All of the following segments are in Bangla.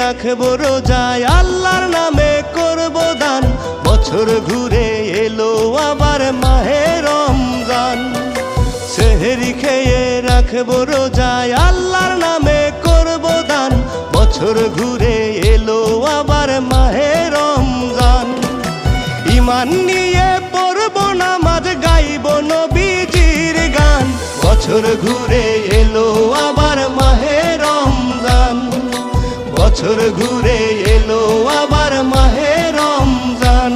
রাখবো রোজায় আল্লাহর নামে করব দান। বছর ঘুরে এলো আবার মাহে রমজান। সেহরি খেয়ে রাখবো রোজায় আল্লাহর নামে করব দান। বছর ঘুরে এলো আবার মাহে রমজান। ঈমান নিয়ে পড়ব নামাজ, গাইব নবীজির গান। বছর ঘুরে এলো আবার মাহে রমজান। বছর ঘুরে এলো আবার মাহে রমজান।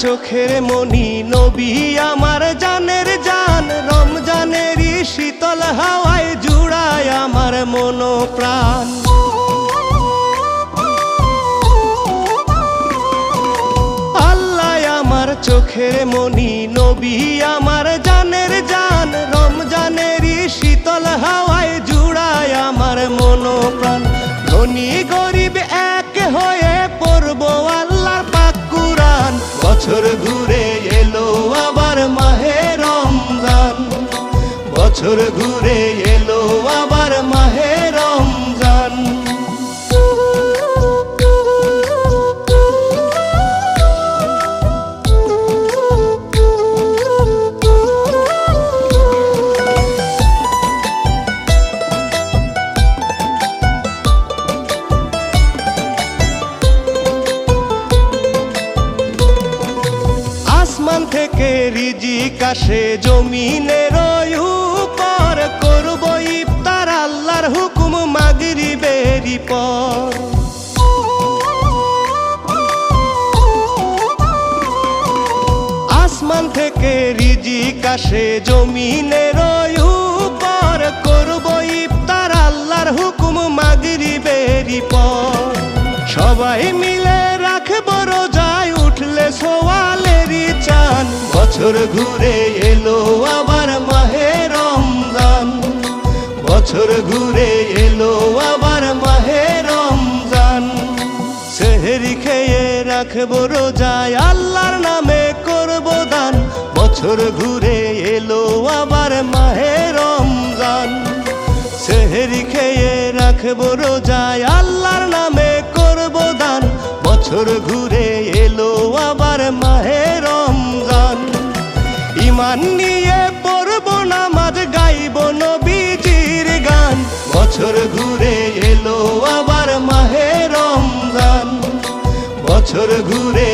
চোখের মনি, নবী আমার জানের জান। রমজানেরই শীতল হাওয়ায় জুড়ায় আমার মন প্রাণ। আল্লাহ আমার চোখের মনি, নবী আমার জানের জান। রমজানেরই শীতল হাওয়ায় জুড়ায় আমার মন প্রাণ। ধনী গরিব এক হয়ে পড়ব আল্লাহর পাক কুরআন। বছর ঘুরে এলো আবার মাহে রমজান। বছর ঘুরে এলো আবার মাহে রমজান। আসমান থেকে রিজিক আসে জমিনের উপর। করব ইফতার আল্লাহর হুকুম মাগরিবেরই পর। আসমান থেকে রিজিক আসে জমিনের উপর। করব ইফতার আল্লাহর হুকুম মাগরিবেরই পর। সবাই মিলে রাখবো রোজায় উঠলে সোয়ালেরই চান। বছর ঘুরে এলো আবার মাহে রমজান। বছর ঘুরে এলো আবার মাহে রমজান। সেহরি খেয়ে রাখবো রোজায় আল্লাহর নামে করব দান। বছর ঘুরে এলো আবার মাহে রমজান। সেহরি খেয়ে রাখবো রোজায় আল্লাহর নামে করব দান। বছর ঘুরে এলো আবার মাহে রমজান। ঈমান নিয়ে পড়ব নামাজ, গাইব নবীজির গান। বছর ঘুরে এলো আবার মাহে রমজান। বছর ঘুরে